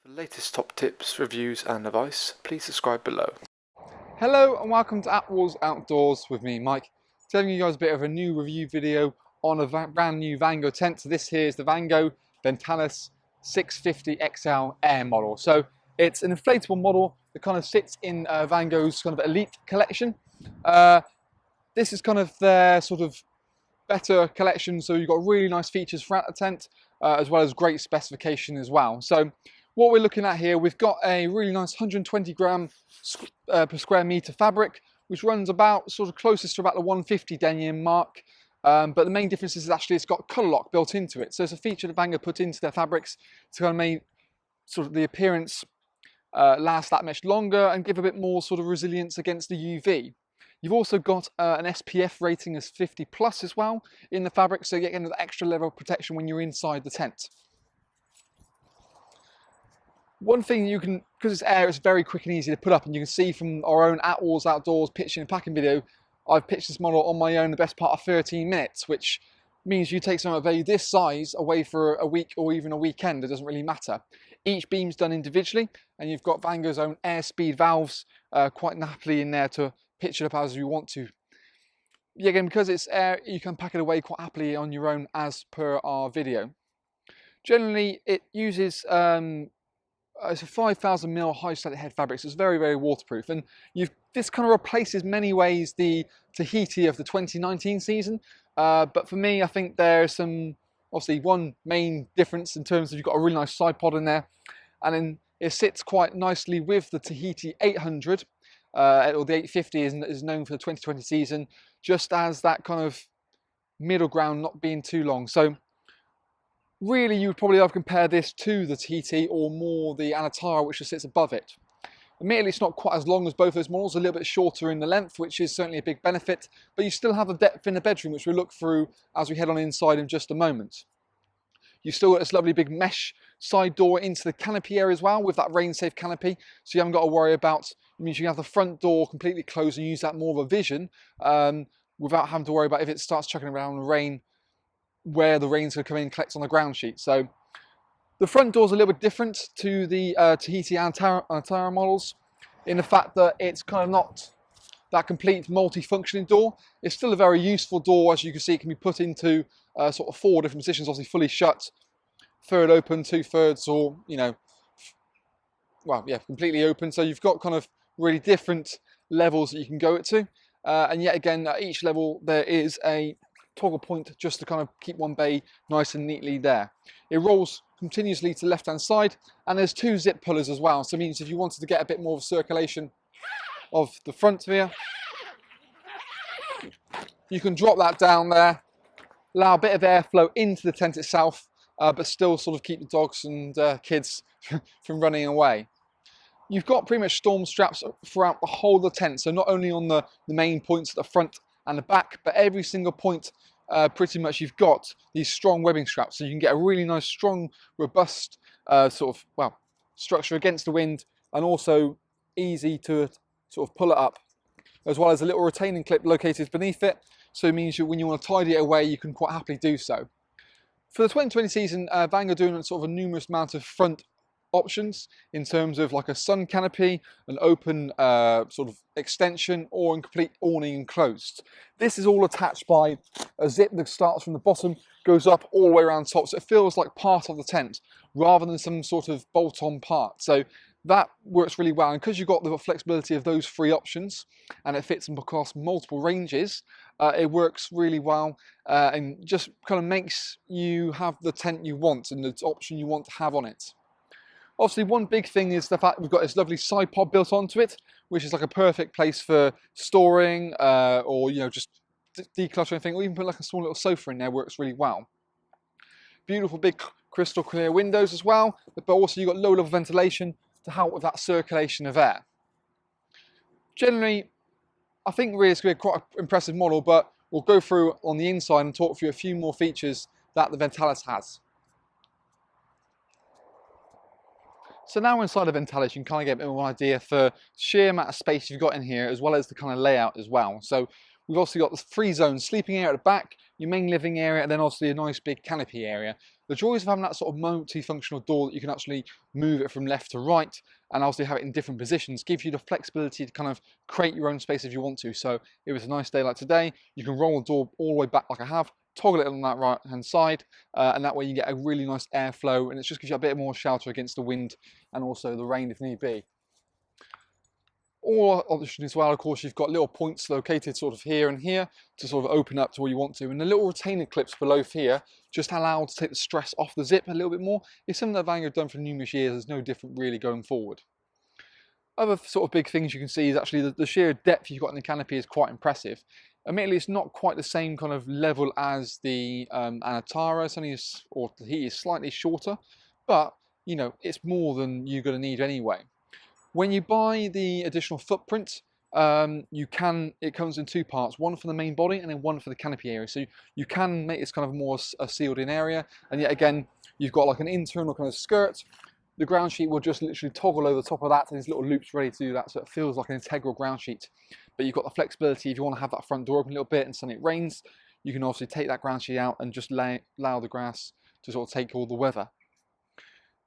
For the latest top tips, reviews and advice, please subscribe below. Hello and welcome to Attwoolls Outdoors with me, Mike. Telling you guys a bit of a new review video on a brand new Vango tent. So this here is the Vango Ventanas 650 XL Air model. So it's an inflatable model that kind of sits in Vango's kind of elite collection. This is kind of their sort of better collection, so you've got really nice features throughout the tent, as well as great specification as well. So what we're looking at here, we've got a really nice 120 gram per square meter fabric, which runs about sort of closest to about the 150 denier mark. But the main difference is actually it's got colour lock built into it. So it's a feature that Vango put into their fabrics to kind of make sort of the appearance last that much longer and give a bit more sort of resilience against the UV. You've also got an SPF rating as 50 plus as well in the fabric, so you get an extra level of protection when you're inside the tent. One thing you can, because it's air, it's very quick and easy to put up, and you can see from our own Attwoolls Outdoors pitching and packing video, I've pitched this model on my own the best part of 13 minutes, which means you take something of value this size away for a week or even a weekend, it doesn't really matter. Each beam's done individually, and you've got Vango's own air speed valves quite happily in there to pitch it up as you want to. Yeah, again, because it's air, you can pack it away quite happily on your own as per our video. Generally, it uses it's a 5,000 mil high slatted head fabric, so it's very, very waterproof. And this kind of replaces many ways the Tahiti of the 2019 season. But for me, I think there's obviously one main difference in terms of you've got a really nice side pod in there, and then it sits quite nicely with the Tahiti 800. Or the 850 is known for the 2020 season, just as that kind of middle ground not being too long. So really you would probably have to compare this to the Tahiti or more the Anatara, which just sits above it. Admittedly, it's not quite as long as both those models, a little bit shorter in the length, which is certainly a big benefit, but you still have the depth in the bedroom, which we'll look through as we head on inside in just a moment. You've still got this lovely big mesh side door into the canopy area as well, with that rain-safe canopy, so you haven't got to worry about, it means you can have the front door completely closed and use that more of a vision without having to worry about if it starts chucking around in the rain, where the rain's going to come in and collect on the ground sheet. So the front door's a little bit different to the Tahiti and Anatara models in the fact that it's kind of not that complete multi-functioning door. It's still a very useful door, as you can see. It can be put into sort of 4 different positions, obviously fully shut, third open, 2/3, or, you know, well, yeah, completely open. So you've got kind of really different levels that you can go it to. And yet again, at each level, there is a toggle point just to kind of keep one bay nice and neatly there. It rolls continuously to the left-hand side, and there's 2 zip pullers as well. So it means if you wanted to get a bit more of circulation of the front here, you can drop that down there, allow a bit of airflow into the tent itself, but still sort of keep the dogs and kids from running away. You've got pretty much storm straps throughout the whole of the tent, so not only on the main points at the front and the back, but every single point pretty much you've got these strong webbing straps, so you can get a really nice, strong, robust sort of, well, structure against the wind, and also easy to sort of pull it up, as well as a little retaining clip located beneath it, so it means when you want to tidy it away, you can quite happily do so. For the 2020 season, Vango are doing sort of a numerous amount of front options in terms of like a sun canopy, an open sort of extension, or in complete awning enclosed. This is all attached by a zip that starts from the bottom, goes up all the way around top, so it feels like part of the tent rather than some sort of bolt-on part. So that works really well, and because you've got the flexibility of those 3 options and it fits them across multiple ranges, it works really well and just kind of makes you have the tent you want and the option you want to have on it. Obviously, one big thing is the fact we've got this lovely side pod built onto it, which is like a perfect place for storing or, you know, just decluttering anything, or even put like a small little sofa in there. Works really well. Beautiful big crystal clear windows as well, but also you've got low level ventilation to help with that circulation of air. Generally, I think really it's going to be quite an impressive model, but we'll go through on the inside and talk through a few more features that the Ventanas has. So now we're inside the Ventanas, you can kind of get a bit of an idea for sheer amount of space you've got in here, as well as the kind of layout as well. So we've also got the 3 zones: sleeping area at the back, your main living area, and then obviously a nice big canopy area. the joys of having that sort of multi-functional door that you can actually move it from left to right and obviously have it in different positions gives you the flexibility to kind of create your own space if you want to. So if it was a nice day like today, you can roll the door all the way back like I have, toggle it on that right hand side, and that way you get a really nice airflow, and it just gives you a bit more shelter against the wind and also the rain if need be. Or option as well, of course, you've got little points located sort of here and here to sort of open up to where you want to, and the little retaining clips below here just allow to take the stress off the zip a little bit more. It's something that Vango have done for numerous years. There's no different really going forward. Other sort of big things you can see is actually the sheer depth you've got in the canopy is quite impressive. Admittedly, it's not quite the same kind of level as the Anatara. It's only or the heat is slightly shorter, but you know it's more than you're going to need anyway. When you buy the additional footprint, it comes in two parts, one for the main body and then one for the canopy area. So you can make this kind of more a sealed in area, and yet again, you've got like an internal kind of skirt. The ground sheet will just literally toggle over the top of that, and there's little loops ready to do that, so it feels like an integral ground sheet. But you've got the flexibility if you want to have that front door open a little bit and suddenly it rains, you can obviously take that ground sheet out and just allow the grass to sort of take all the weather.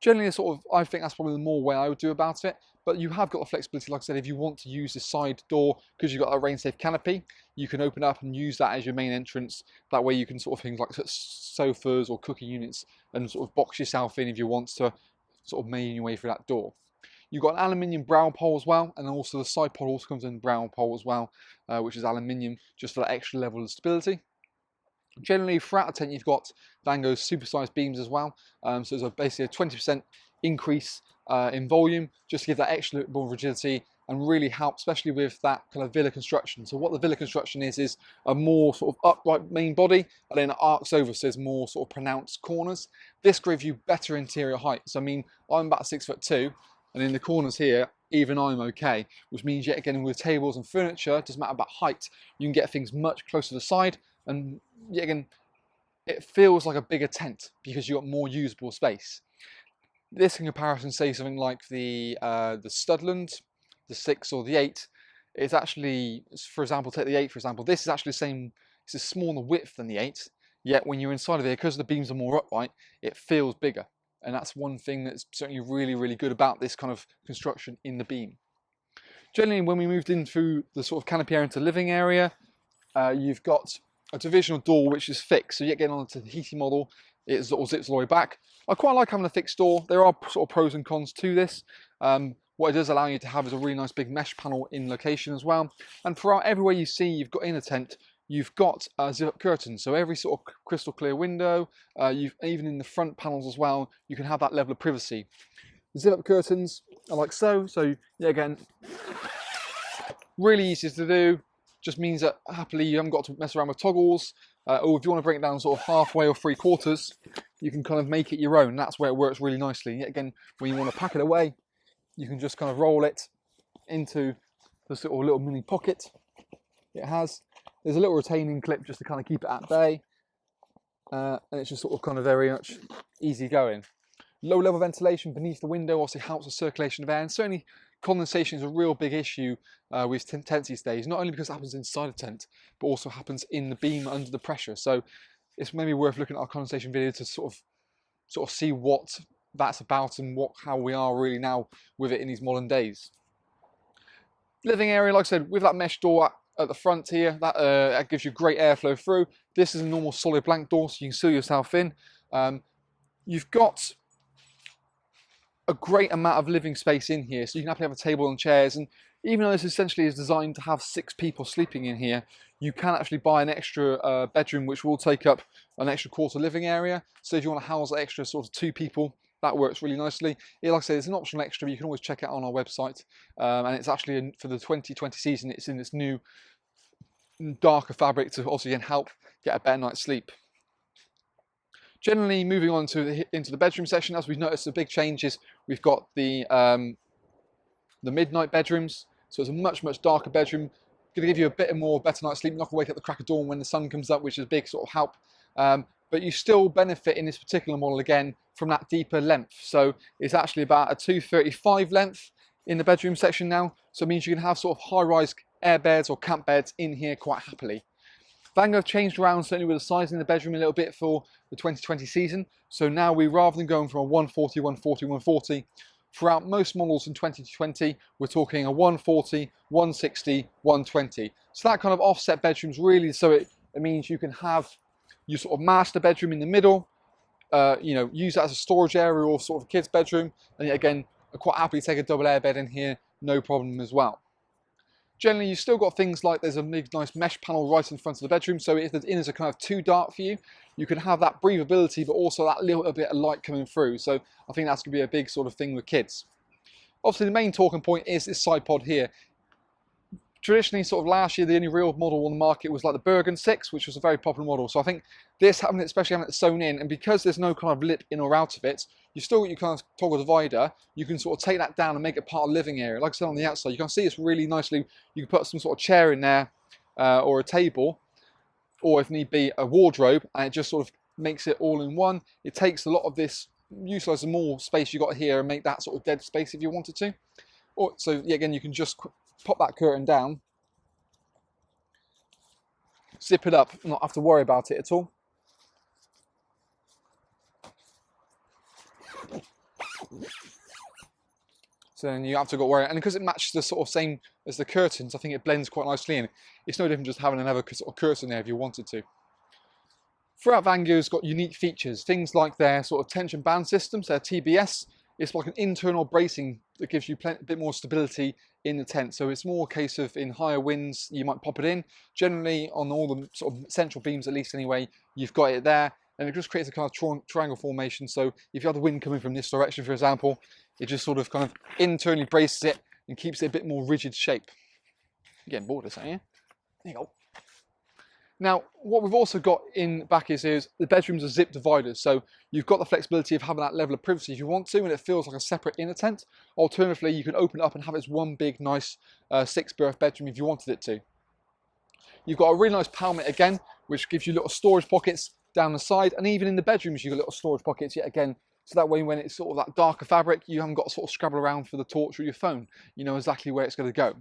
Generally, I think that's probably the more way I would do about it, but you have got the flexibility, like I said, if you want to use the side door, because you've got a rain-safe canopy, you can open up and use that as your main entrance. That way you can sort of things like sofas or cooking units and sort of box yourself in if you want to sort of main your way through that door. You've got an aluminium brow pole as well, and also the side pole also comes in brow pole as well, which is aluminium, just for that extra level of stability. Generally, throughout the tent, you've got Vango's supersized beams as well. So there's basically a 20% increase in volume, just to give that extra more rigidity and really help, especially with that kind of villa construction. So what the villa construction is a more sort of upright main body, and then it arcs over, so there's more sort of pronounced corners. This gives you better interior height. So I mean, I'm about 6'2", and in the corners here, even I'm okay, which means yet again with tables and furniture, it doesn't matter about height, you can get things much closer to the side, and yet again, it feels like a bigger tent because you've got more usable space. This in comparison, say something like the Studland, the 6 or the 8, it's actually, for example, take the 8 for example, this is actually the same, it's a smaller width than the 8, yet when you're inside of it, because the beams are more upright, it feels bigger. And that's one thing that's certainly really, really good about this kind of construction in the beam. Generally, when we moved in through the sort of canopy area into the living area, you've got a divisional door which is fixed, so yet getting onto the heating model, it sort of zips all the way back. I quite like having a fixed door. There are sort of pros and cons to this. What it does allow you to have is a really nice big mesh panel in location as well. And throughout everywhere you see you've got in a tent, you've got zip-up curtains. So every sort of crystal clear window, even in the front panels as well, you can have that level of privacy. The zip-up curtains are like so. So yeah, again, really easy to do. Just means that happily you haven't got to mess around with toggles, or if you want to bring it down sort of halfway or 3/4, you can kind of make it your own. That's where it works really nicely. Yet again, when you want to pack it away, you can just kind of roll it into the sort of little mini pocket it has. There's a little retaining clip just to kind of keep it at bay, and it's just sort of kind of very much easy going. Low level ventilation beneath the window obviously helps with circulation of air, and certainly condensation is a real big issue with tents these days, not only because it happens inside a tent, but also happens in the beam under the pressure. So it's maybe worth looking at our condensation video to sort of see what that's about and how we are really now with it in these modern days. Living area, like I said, with that mesh door at the front here, that gives you great airflow through. This is a normal solid blank door, so you can seal yourself in. You've got a great amount of living space in here, so you can happily have a table and chairs, and even though this essentially is designed to have 6 people sleeping in here, you can actually buy an extra bedroom which will take up an extra quarter living area. So if you want to house an extra sort of 2 people, that works really nicely. Like I say, it's an optional extra, but you can always check it out on our website, and it's actually for the 2020 season, it's in this new darker fabric to also again help get a better night's sleep. Generally, moving on to into the bedroom section, as we've noticed, the big changes. We've got the midnight bedrooms, so it's a much darker bedroom. Going to give you a bit more better night's sleep. Not going to wake up the crack of dawn when the sun comes up, which is a big sort of help. But you still benefit in this particular model again from that deeper length. So it's actually about a 235 length in the bedroom section now. So it means you can have sort of high-rise air beds or camp beds in here quite happily. Vango have changed around certainly with the sizing in the bedroom a little bit for the 2020 season. So now we, rather than going from a 140, 140, 140, throughout most models in 2020, we're talking a 140, 160, 120. So that kind of offset bedrooms really, so it means you can have your sort of master bedroom in the middle, use that as a storage area or sort of a kid's bedroom. And yet again, I quite happily take a double air bed in here, no problem as well. Generally, you've still got things like there's a big, nice mesh panel right in front of the bedroom, so if the inners are kind of too dark for you, you can have that breathability, but also that little bit of light coming through. So I think that's going to be a big sort of thing with kids. Obviously, the main talking point is this side pod here. Traditionally, sort of last year, the only real model on the market was like the Bergen 6, which was a very popular model. So I think this, especially having it sewn in, and because there's no kind of lip in or out of it, you still got your kind of toggle divider. You can sort of take that down and make it part of the living area. Like I said, on the outside, you can see it's really nicely. You can put some sort of chair in there, or a table, or if need be, a wardrobe, and it just sort of makes it all in one. It takes a lot of this, utilize the more space you got here, and make that sort of dead space if you wanted to. Or so yeah, again, you can just pop that curtain down, zip it up, not have to worry about it at all. So then you have to go worry, and because it matches the sort of same as the curtains, I think it blends quite nicely in. It's no different just having another sort of curtain there if you wanted to. Throughout Vango's got unique features, things like their sort of tension band systems, their TBS. It's like an internal bracing that gives you a bit more stability in the tent. So it's more a case of in higher winds, you might pop it in. Generally, on all the sort of central beams, at least anyway, you've got it there. And it just creates a kind of triangle formation. So if you have the wind coming from this direction, for example, it just sort of kind of internally braces it and keeps it a bit more rigid shape. You're getting bored of this, aren't you? There you go. Now, what we've also got in back is the bedrooms are zip dividers, so you've got the flexibility of having that level of privacy if you want to, and it feels like a separate inner tent. Alternatively, you can open it up and have it as one big, nice 6-berth bedroom if you wanted it to. You've got a really nice palmet again, which gives you little storage pockets down the side, and even in the bedrooms, you've got little storage pockets yet again, so that way when it's sort of that darker fabric, you haven't got to sort of scrabble around for the torch or your phone. You know exactly where it's going to go.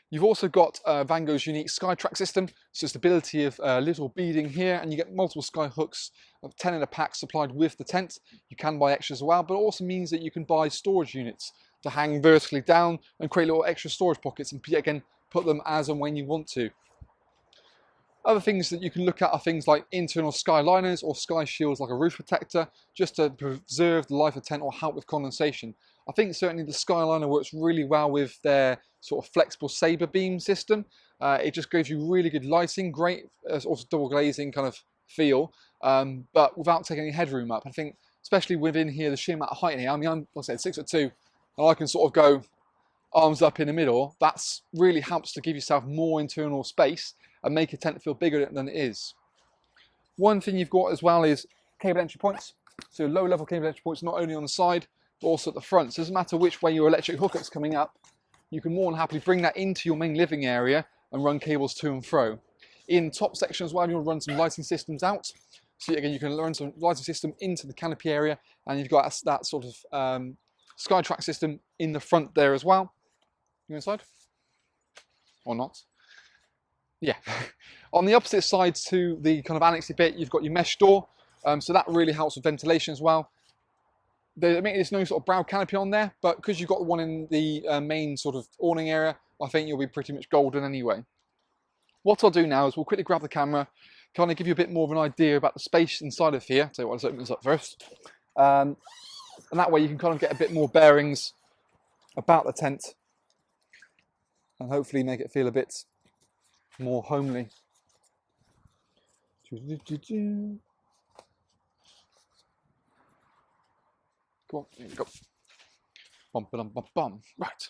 You've also got Vango's unique SkyTrack system, so stability of little beading here, and you get multiple sky hooks of 10 in a pack supplied with the tent. You can buy extras as well, but it also means that you can buy storage units to hang vertically down and create little extra storage pockets and again put them as and when you want to. Other things that you can look at are things like internal sky liners or sky shields like a roof protector, just to preserve the life of the tent or help with condensation. I think certainly the Skyliner works really well with their sort of flexible saber beam system. It just gives you really good lighting, great also double glazing kind of feel, but without taking any headroom up. I think especially within here, the sheer amount of height in here, I mean, I'm, like I said, 6'2", and I can sort of go arms up in the middle. That's really helps to give yourself more internal space and make a tent feel bigger than it is. One thing you've got as well is cable entry points. So low level cable entry points, not only on the side, but also at the front. So it doesn't matter which way your electric hookup's coming up, you can more than happily bring that into your main living area and run cables to and fro. In top section as well, you'll run some lighting systems out. So again, you can run some lighting system into the canopy area, and you've got that sort of SkyTrack system in the front there as well. You inside? Or not? Yeah. On the opposite side to the kind of annexy bit, you've got your mesh door. So that really helps with ventilation as well. I mean, there's no sort of brow canopy on there, but because you've got one in the main sort of awning area, I think you'll be pretty much golden anyway. What I'll do now is we'll quickly grab the camera, kind of give you a bit more of an idea about the space inside of here. So let's open this up first. And that way you can kind of get a bit more bearings about the tent and hopefully make it feel a bit more homely. Come on, here we go. Bum, bum, bum, bum. Right.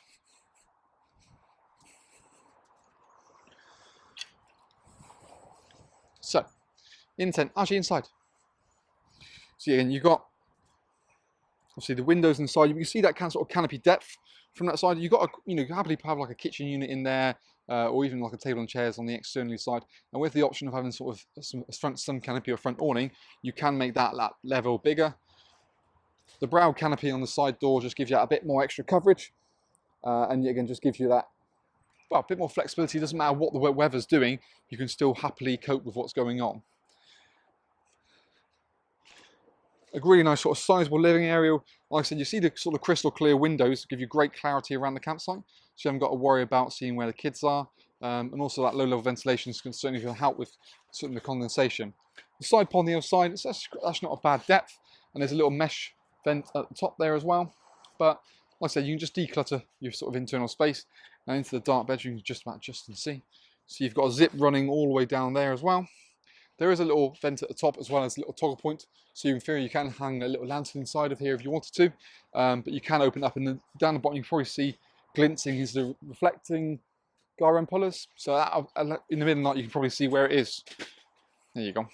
So, actually inside. So again, you've got obviously the windows inside. You can see that kind of sort of canopy depth from that side. You've got you can happily have like a kitchen unit in there, or even like a table and chairs on the external side. And with the option of having sort of a front sun canopy or front awning, you can make that level bigger. The brow canopy on the side door just gives you a bit more extra coverage, and again just gives you that well, a bit more flexibility. It doesn't matter what the weather's doing, you can still happily cope with what's going on. A really nice sort of sizable living area. Like I said, you see the sort of crystal clear windows give you great clarity around the campsite, so you haven't got to worry about seeing where the kids are. And also that low level ventilation can certainly help with certain the condensation. The side pod on the other side, it's that's not a bad depth, and there's a little mesh vent at the top there as well. But like I said, you can just declutter your sort of internal space. Now into the dark bedroom, you can just about adjust and see. So you've got a zip running all the way down there as well. There is a little vent at the top as well as a little toggle point. So in theory, you can hang a little lantern inside of here if you wanted to. But you can open up, and down the bottom you can probably see glinting is the reflecting garum pullers. So that, in the middle of the night, you can probably see where it is. There you go.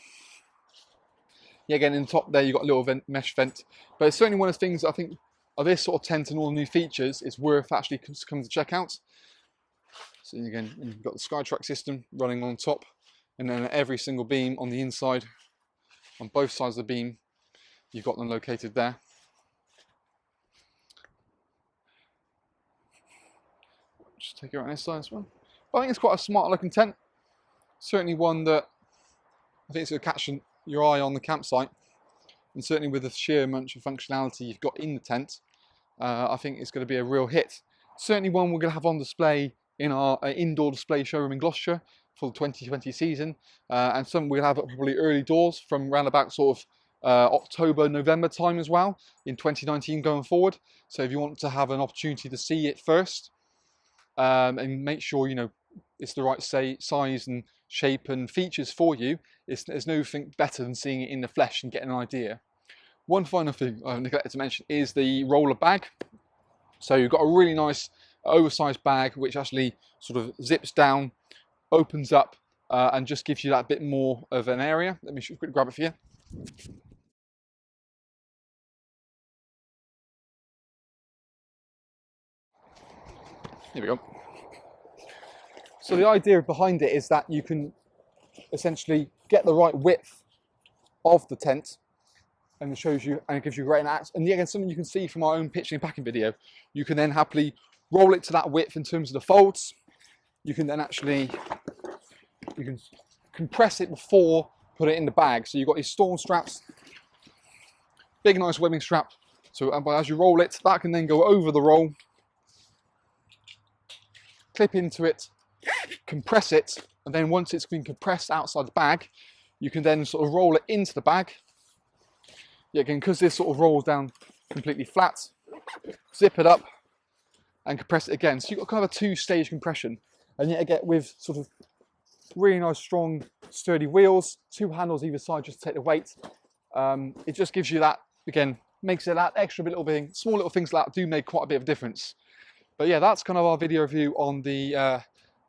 Yeah, again, in the top there, you've got a little mesh vent. But it's certainly one of the things that I think of this sort of tent and all the new features is worth actually coming to check out. So again, you've got the SkyTrack system running on top, and then every single beam on the inside, on both sides of the beam, you've got them located there. Just take it around this side as well. But I think it's quite a smart looking tent. Certainly one that I think it's going to catch your eye on the campsite, and certainly with the sheer amount of functionality you've got in the tent, I think it's going to be a real hit. Certainly one we're going to have on display in our indoor display showroom in Gloucestershire for the 2020 season, and some we'll have probably early doors from around about sort of October, November time as well in 2019 going forward. So if you want to have an opportunity to see it first, and make sure you know it's the right size and shape and features for you, there's nothing better than seeing it in the flesh and getting an idea. One final thing I neglected to mention is the roller bag. So you've got a really nice oversized bag which actually sort of zips down, opens up, and just gives you that bit more of an area. Let me quickly grab it for you. Here we go. So the idea behind it is that you can essentially get the right width of the tent, and it shows you and it gives you great access. And again, something you can see from our own pitching and packing video, you can then happily roll it to that width in terms of the folds. You can then actually compress it before put it in the bag. So you've got these storm straps, big nice webbing strap. So as you roll it, that can then go over the roll, clip into it, compress it, and then once it's been compressed outside the bag, you can then sort of roll it into the bag. Yeah, again, because this sort of rolls down completely flat, zip it up and compress it again. So you've got kind of a two-stage compression, and yet again with sort of really nice, strong, sturdy wheels, two handles either side just to take the weight. It just gives you that, again, makes it that extra little bit, small little things like that do make quite a bit of difference. But yeah, that's kind of our video review on the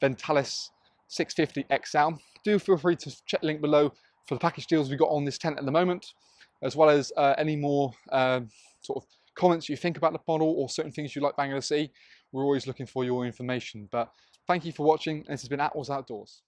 Ventanas 650 XL. Do feel free to check the link below for the package deals we've got on this tent at the moment, as well as any more sort of comments you think about the model or certain things you'd like Vango to see. We're always looking for your information. But thank you for watching. This has been Attwoolls Outdoors.